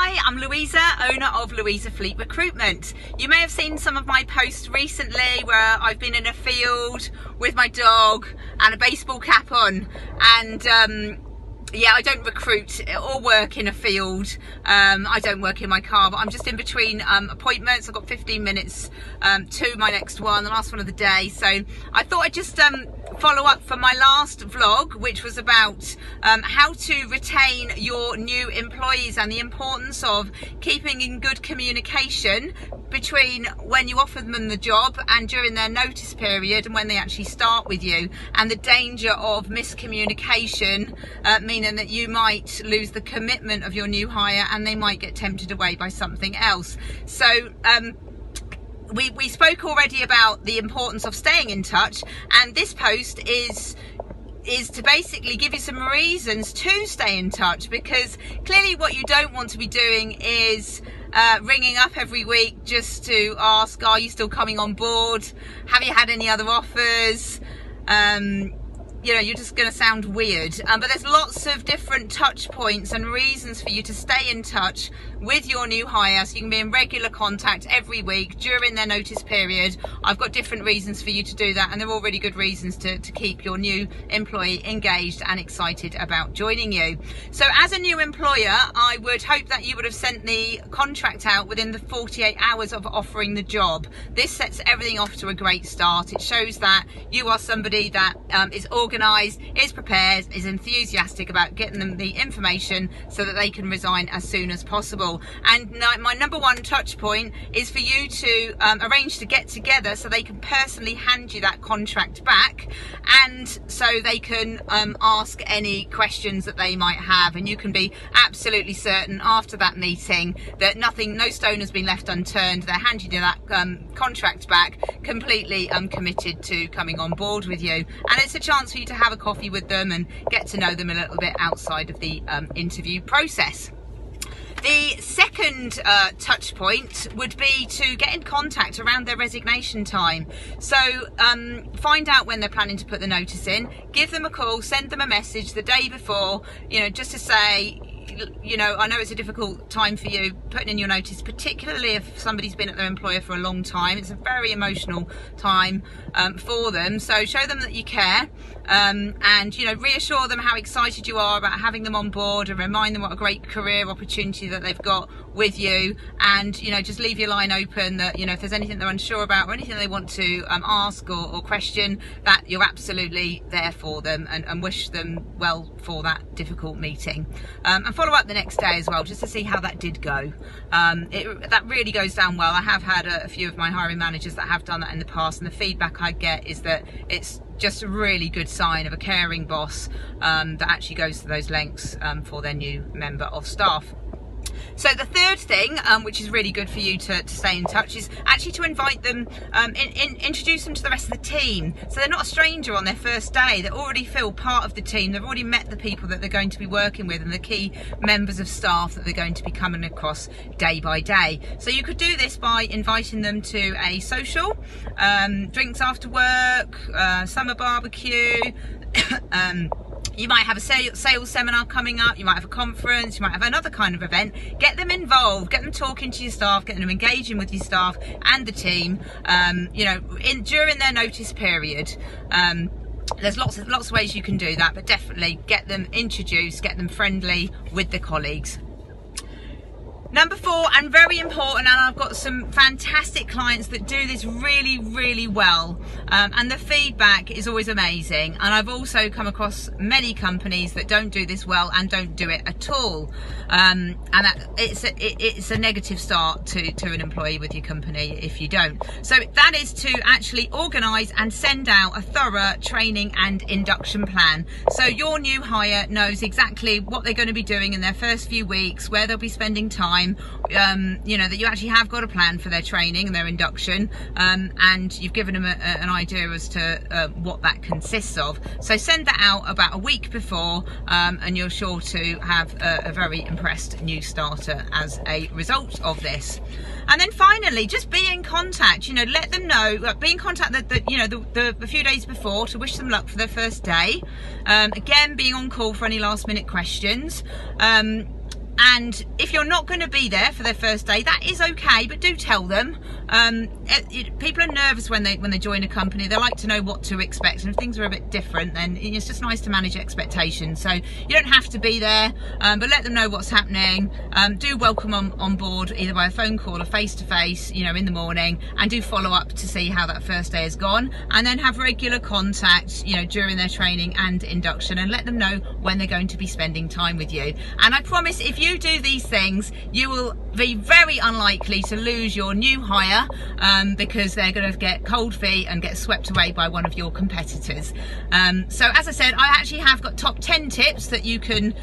Hi, I'm Louisa, owner of Louisa Fleet Recruitment. You may have seen some of my posts recently where I've been in a field with my dog and a baseball cap on, and yeah, I don't recruit or work in a field. I don't work in my car, but I'm just in between appointments. I've got 15 minutes to my next one, the last one of the day. So I thought I'd just follow up from my last vlog, which was about how to retain your new employees and the importance of keeping in good communication between when you offer them the job and during their notice period and when they actually start with you, and the danger of miscommunication meaning that you might lose the commitment of your new hire and they might get tempted away by something else. So we spoke already about the importance of staying in touch, and this post is to basically give you some reasons to stay in touch, because clearly what you don't want to be doing is ringing up every week just to ask, are you still coming on board? Have you had any other offers? You know, you're just going to sound weird, but there's lots of different touch points and reasons for you to stay in touch with your new hire, so you can be in regular contact every week during their notice period. I've got different reasons for you to do that, and they're all really good reasons to keep your new employee engaged and excited about joining you. So as a new employer, I would hope that you would have sent the contract out within the 48 hours of offering the job. This sets everything off to a great start. It shows that you are somebody that is organised, is prepared, is enthusiastic about getting them the information so that they can resign as soon as possible. And my number one touch point is for you to arrange to get together so they can personally hand you that contract back, and so they can ask any questions that they might have, and you can be absolutely certain after that meeting that no stone has been left unturned. They're handing you that contract back completely committed to coming on board with you, and it's a chance for you to have a coffee with them and get to know them a little bit outside of the interview process. The second touch point would be to get in contact around their resignation time. So find out when they're planning to put the notice in, give them a call, send them a message the day before, you know, just to say, you know, I know it's a difficult time for you putting in your notice, particularly if somebody's been at their employer for a long time. It's a very emotional time for them, so show them that you care, and you know, reassure them how excited you are about having them on board, and remind them what a great career opportunity that they've got with you, and you know, just leave your line open that, you know, if there's anything they're unsure about or anything they want to ask or question, that you're absolutely there for them, and wish them well for that difficult meeting, and follow up the next day as well, just to see how that did go. That really goes down well. I have had a few of my hiring managers that have done that in the past, and the feedback I get is that it's just a really good sign of a caring boss that actually goes to those lengths for their new member of staff. So the third thing, which is really good for you to stay in touch, is actually to invite them, introduce them to the rest of the team. So they're not a stranger on their first day. They already feel part of the team. They've already met the people that they're going to be working with and the key members of staff that they're going to be coming across day by day. So you could do this by inviting them to a social, drinks after work, summer barbecue, you might have a sales seminar coming up, you might have a conference, you might have another kind of event. Get them involved, get them talking to your staff, get them engaging with your staff and the team, you know, during their notice period. There's lots of ways you can do that, but definitely get them introduced, get them friendly with the colleagues. Number 4, and very important, and I've got some fantastic clients that do this really, really well, and the feedback is always amazing. And I've also come across many companies that don't do this well and don't do it at all, and it's a negative start to an employee with your company if you don't. So that is to actually organise and send out a thorough training and induction plan, so your new hire knows exactly what they're going to be doing in their first few weeks, where they'll be spending time. You know, that you actually have got a plan for their training and their induction, and you've given them an idea as to what that consists of. So send that out about a week before, and you're sure to have a very impressed new starter as a result of this. And then finally, just be in contact. You know, let them know, be in contact that you know, the few days before, to wish them luck for their first day. Again, being on call for any last minute questions. And if you're not going to be there for their first day, that is okay, but do tell them. People are nervous when they join a company. They like to know what to expect, and if things are a bit different, then it's just nice to manage expectations. So you don't have to be there, but let them know what's happening. Do welcome on board either by a phone call or face to face, you know, in the morning, and do follow up to see how that first day has gone, and then have regular contact, you know, during their training and induction, and let them know when they're going to be spending time with you. And I promise, if you do these things, you will be very unlikely to lose your new hire, because they're going to get cold feet and get swept away by one of your competitors. So as I said, I actually have got top 10 tips that you can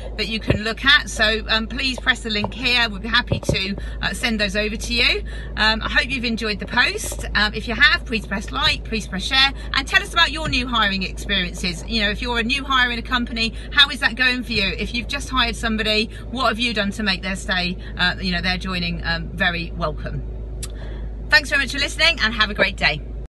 look at. So please press the link here. We'll be happy to send those over to you. I hope you've enjoyed the post. If you have, please press like, please press share, and tell us about your new hiring experiences. You know, if you're a new hire in a company, how is that going for you? If you've just hired somebody, what have you done to make their stay, you know, their joining very welcome? Thanks very much for listening, and have a great day.